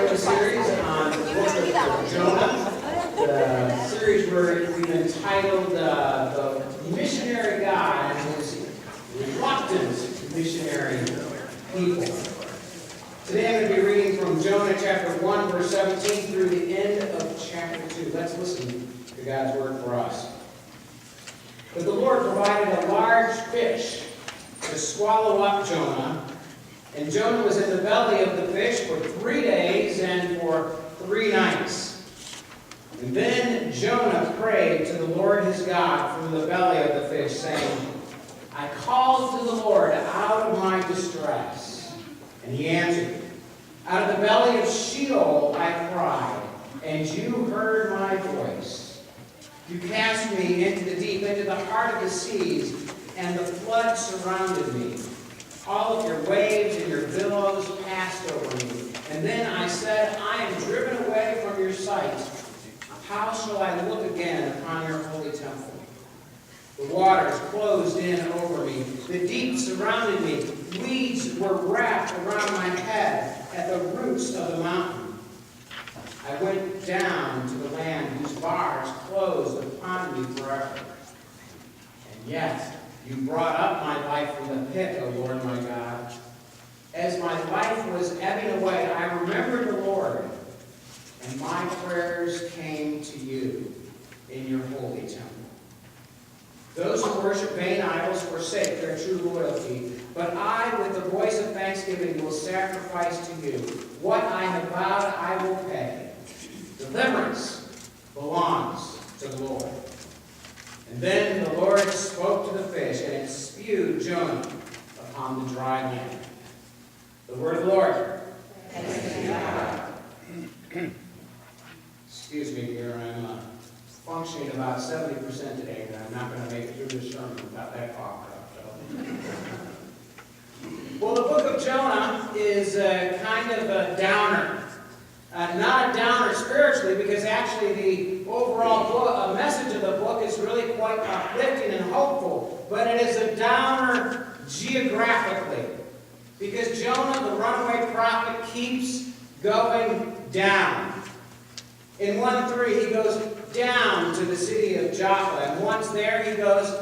doing a series on the book of Jonah, the series where we've entitled The Missionary God and His Reluctant Missionary People. Today I'm going to be reading from Jonah chapter 1, verse 17 through the end of chapter 2. Let's listen to God's word for us. But the Lord provided a large fish to swallow up Jonah. And Jonah was in the belly of the fish for 3 days and for 3 nights. And then Jonah prayed to the Lord his God from the belly of the fish, saying, I called to the Lord out of my distress. And he answered, out of the belly of Sheol I cried, and you heard my voice. You cast me into the deep, into the heart of the seas, and the flood surrounded me. All of your waves and your billows passed over me. And then I said, I am driven away from your sight. How shall I look again upon your holy temple? The waters closed in over me. The deep surrounded me. Weeds were wrapped around my head at the roots of the mountain. I went down to the land whose bars closed upon me forever. And yet you brought up my life from the pit, O Lord my God. As my life was ebbing away, I remembered the Lord, and my prayers came to you in your holy temple. Those who worship vain idols forsake their true loyalty, but I, with the voice of thanksgiving, will sacrifice to you. What I have vowed, I will pay. Deliverance belongs to the Lord. And then the Lord spoke to the fish, and it spewed Jonah upon the dry land. The word of the Lord. Excuse me here, I'm functioning about 70% today, and I'm not going to make it through this sermon without that cough drop. Well, the book of Jonah is kind of a downer. Not a downer spiritually, because actually the overall message of the book is really quite uplifting and hopeful. But it is a downer geographically, because Jonah, the runaway prophet, keeps going down. In 1:3, he goes down to the city of Joppa, and once there, he goes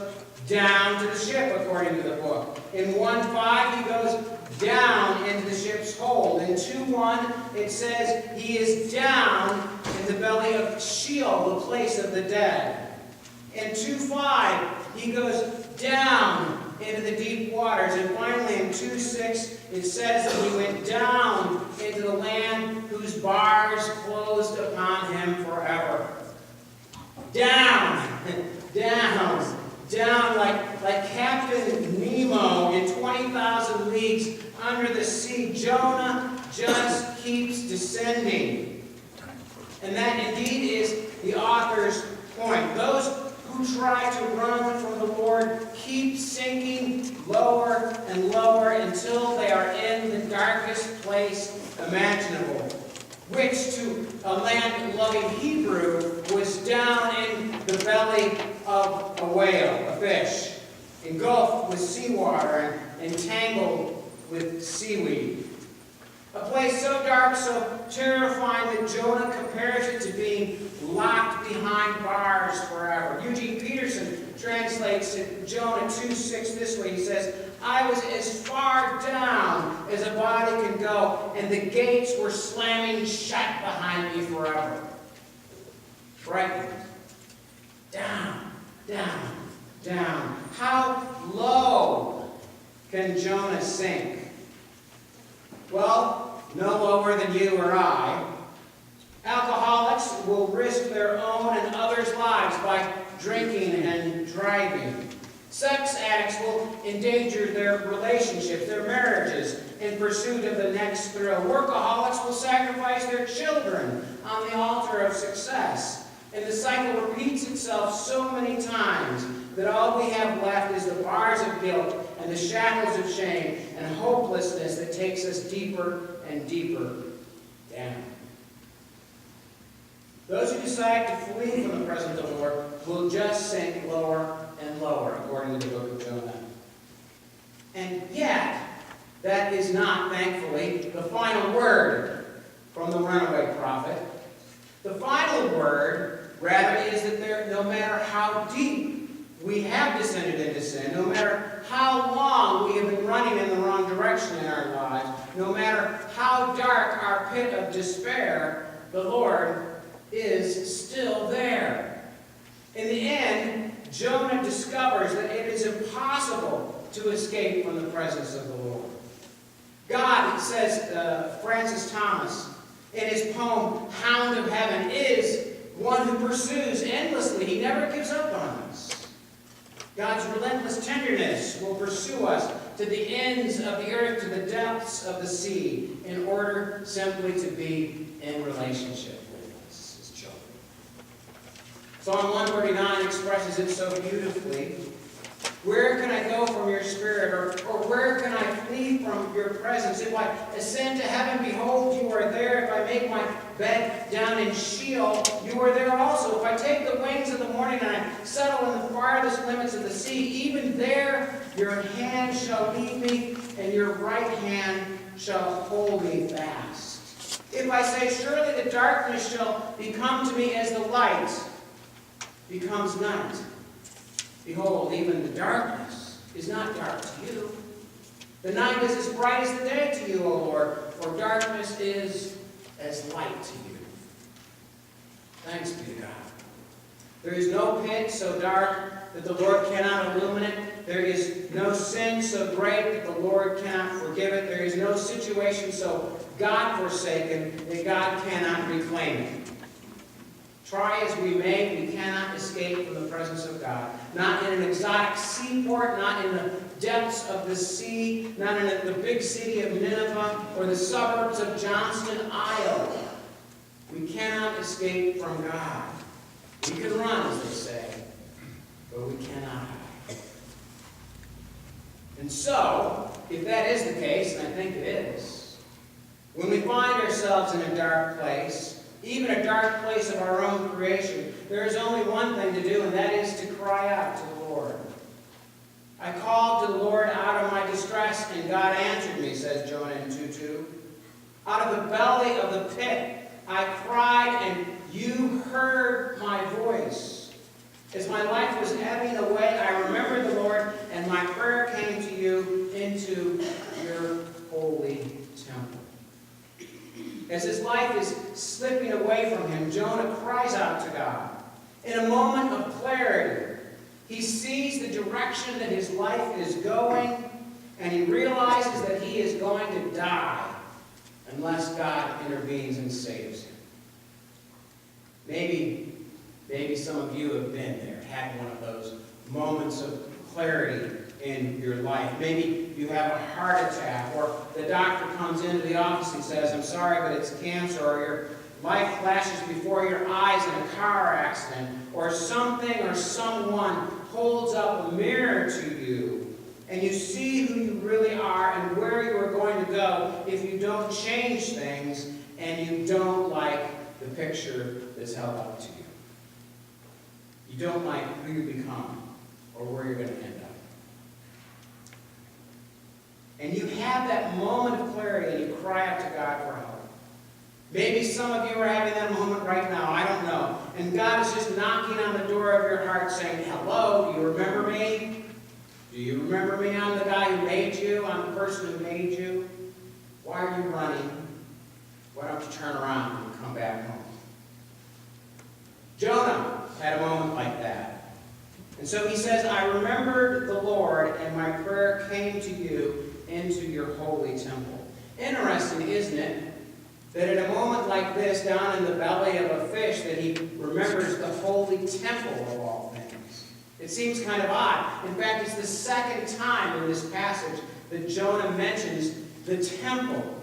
down to the ship, according to the book. In 1:5, he goes down into the ship's hold. In 2:1, it says he is down in the belly of Sheol, the place of the dead. In 2:5, he goes down into the deep waters. And finally, in 2:6, it says that he went down into the land whose bars closed upon him forever. Down, down, down like Captain Nemo in 20,000 Leagues Under the Sea. Jonah just keeps descending. And that indeed is the author's point. Those who try to run from the Lord keep sinking lower and lower until they are in the darkest place imaginable, which to a land-loving Hebrew was down in the belly of a whale, a fish, engulfed with seawater and entangled with seaweed. A place so dark, so terrifying that Jonah compares it to being locked behind bars forever. Eugene Peterson translates Jonah 2:6 this way. He says, I was as far down as a body can go, and the gates were slamming shut behind me forever. Frightened. Down, down, down. How low can Jonah sink? Well, no lower than you or I. Alcoholics will risk their own and others' lives by drinking and driving. Sex addicts will endanger their relationships, their marriages, in pursuit of the next thrill. Workaholics will sacrifice their children on the altar of success. And the cycle repeats itself so many times that all we have left is the bars of guilt and the shackles of shame and hopelessness that takes us deeper and deeper down. Those who decide to flee from the presence of the Lord will just sink lower and lower, according to the book of Jonah. And yet, that is not, thankfully, the final word. from the runaway prophet. The final word, rather, is that no matter how deep we have descended into sin, no matter how long we have been running in the wrong direction in our lives, no matter how dark our pit of despair, the Lord is still there. In the end, Jonah discovers that it is impossible to escape from the presence of the Lord. God, says Francis Thomas in his poem, Hound of Heaven, is one who pursues endlessly. He never gives up on us. God's relentless tenderness will pursue us to the ends of the earth, to the depths of the sea, in order simply to be in relationship with us, his children. Psalm 139 expresses it so beautifully. Where can I go from your spirit? Or where can I flee from your presence? If I ascend to heaven, behold, you are there. If I make my bed down in Sheol, you are there also. If I take the wings of the morning and I settle in the farthest limits of the sea, even there your hand shall lead me, and your right hand shall hold me fast. If I say, surely the darkness shall become to me as the light becomes night. Behold, even the darkness is not dark to you. The night is as bright as the day to you, O Lord, for darkness is as light to you. Thanks be to God. There is no pit so dark that the Lord cannot illuminate. There is no sin so great that the Lord cannot forgive it. There is no situation so God-forsaken that God cannot reclaim it. Try as we may, we cannot escape from the presence of God. Not in an exotic seaport, not in the depths of the sea, not in the big city of Nineveh or the suburbs of Johnston, Iowa. We cannot escape from God. We can run, as they say, but we cannot hide. And so, if that is the case, and I think it is, when we find ourselves in a dark place, even a dark place of our own creation, there is only one thing to do, and that is to cry out to the Lord. I called to the Lord out of my distress, and God answered me, says Jonah in 2:2. Out of the belly of the pit I cried, and you heard my voice. As my life was ebbing away, I remembered the Lord, and my prayer came to you into your holy temple. As his life is slipping away from him, Jonah cries out to God. In a moment of clarity, he sees the direction that his life is going, and he realizes that he is going to die unless God intervenes and saves him. Maybe some of you have been there, had one of those moments of clarity in your life. Maybe you have a heart attack, or the doctor comes into the office and says, I'm sorry, but it's cancer, or your life flashes before your eyes in a car accident, or something or someone holds up a mirror to you, and you see who you really are and where you are going to go if you don't change things, and you don't like the picture that's held up to you. You don't like who you become or where you're going to end up. And you have that moment of clarity and you cry out to God for help. Maybe some of you are having that moment right now. I don't know. And God is just knocking on the door of your heart saying, hello, do you remember me? Do you remember me? I'm the guy who made you. I'm the person who made you. Why are you running? Why don't you turn around and come back home? Jonah had a moment like that. And so he says, I remembered the Lord, and my prayer came to you into your holy temple. Interesting, isn't it, that in a moment like this, down in the belly of a fish, that he remembers the holy temple of all things. It seems kind of odd. In fact, it's the second time in this passage that Jonah mentions the temple.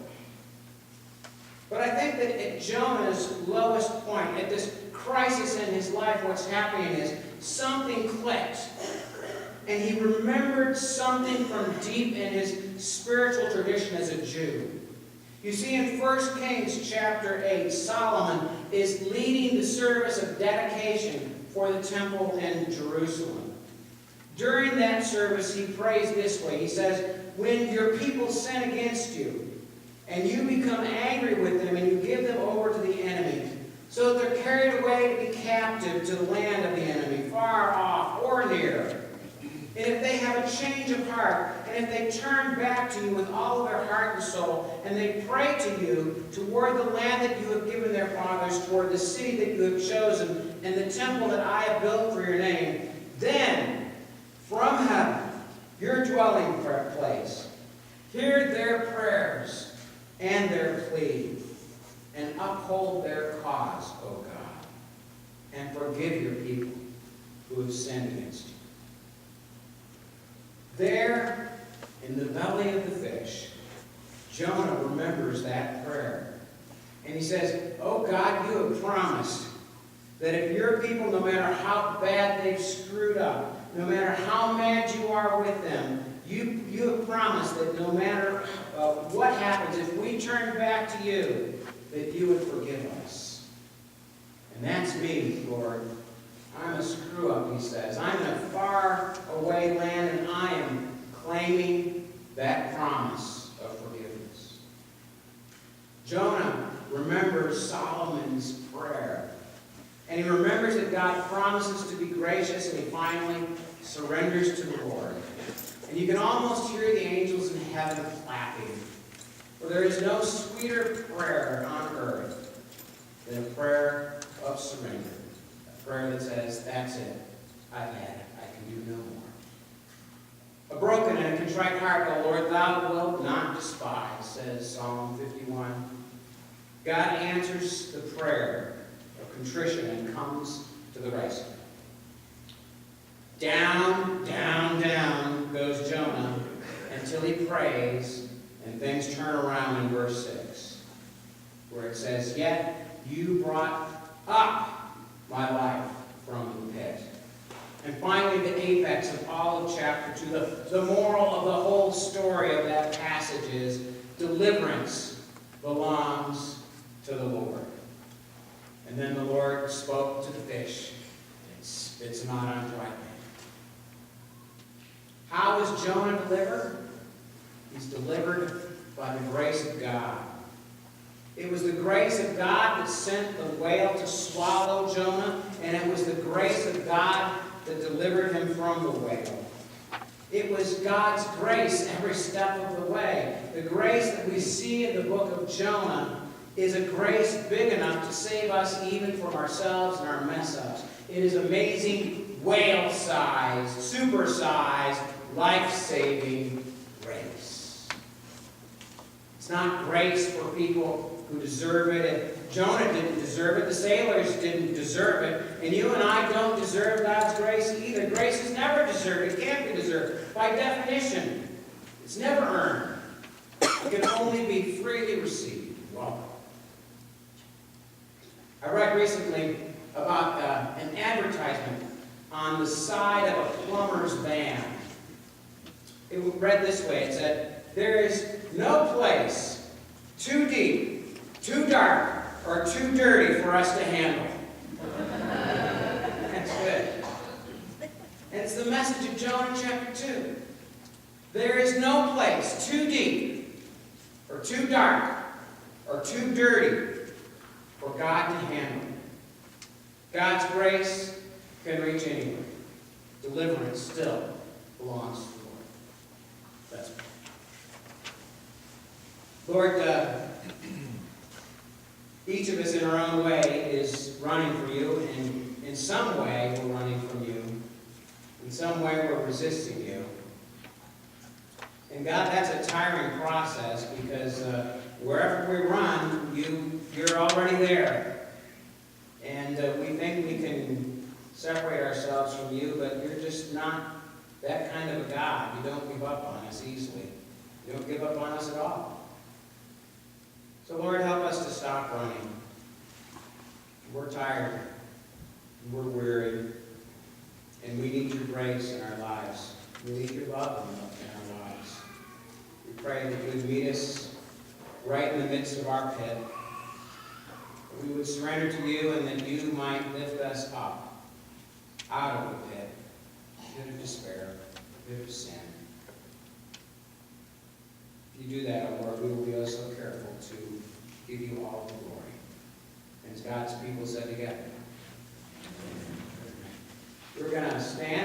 But I think that at Jonah's lowest point, at this crisis in his life, what's happening is something clicked. And he remembered something from deep in his spiritual tradition as a Jew. You see, in 1 Kings chapter 8, Solomon is leading the service of dedication for the temple in Jerusalem. During that service, he prays this way. He says, when your people sin against you, and you become angry with them, and you give them captive to the land of the enemy, far off or near. And if they have a change of heart, and if they turn back to you with all of their heart and soul, and they pray to you toward the land that you have given their fathers, toward the city that you have chosen, and the temple that I have built for your name, then from heaven, your dwelling place, hear their prayers and their plea, and uphold their cause, O God, and forgive your people who have sinned against you. There, in the belly of the fish, Jonah remembers that prayer. And he says, oh God, you have promised that if your people, no matter how bad they've screwed up, no matter how mad you are with them, you have promised that no matter what happens, if we turn back to you, that you would forgive us. And that's me, Lord. I'm a screw-up, he says. I'm in a far-away land, and I am claiming that promise of forgiveness. Jonah remembers Solomon's prayer. And he remembers that God promises to be gracious, and he finally surrenders to the Lord. And you can almost hear the angels in heaven clapping. For there is no sweeter prayer on earth than a prayer of surrender. Prayer that says, that's it. I've had it. I can do no more. A broken and a contrite heart, O Lord, thou wilt not despise, says Psalm 51. God answers the prayer of contrition and comes to the rescue. Down, down, down goes Jonah until he prays and things turn around in verse 6, where it says, yet you brought up my life from the pit. And finally, the apex of all of chapter 2, the moral of the whole story of that passage is deliverance belongs to the Lord. And then the Lord spoke to the fish and spits him out on dry land. How is Jonah delivered? He's delivered by the grace of God. It was the grace of God that sent the whale to swallow Jonah, and it was the grace of God that delivered him from the whale. It was God's grace every step of the way. The grace that we see in the book of Jonah is a grace big enough to save us even from ourselves and our mess-ups. It is amazing, whale-sized, super-sized, life-saving grace. It's not grace for people who deserve it. And Jonah didn't deserve it. The sailors didn't deserve it. And you and I don't deserve God's grace either. Grace is never deserved. It can't be deserved. By definition, it's never earned. It can only be freely received. Well, I read recently about an advertisement on the side of a plumber's van. It read this way. It said, there is no place too deep, too dark, or too dirty for us to handle. That's good. And it's the message of Jonah chapter 2. There is no place too deep, or too dark, or too dirty for God to handle. God's grace can reach anywhere. Deliverance still belongs to the Lord. That's right. Lord, each of us in our own way is running for you, and in some way we're running from you. In some way we're resisting you. And God, that's a tiring process because wherever we run, you're already there. And we think we can separate ourselves from you, but you're just not that kind of a God. You don't give up on us easily. You don't give up on us at all. So Lord, help us to stop running. We're tired. We're weary. And we need your grace in our lives. We need your love in our lives. We pray that you would meet us right in the midst of our pit. That we would surrender to you and that you might lift us up out of the pit, pit of despair, pit of sin. If you do that, O Lord, we will be so careful to give you all the glory. And as God's people said together, going to stand.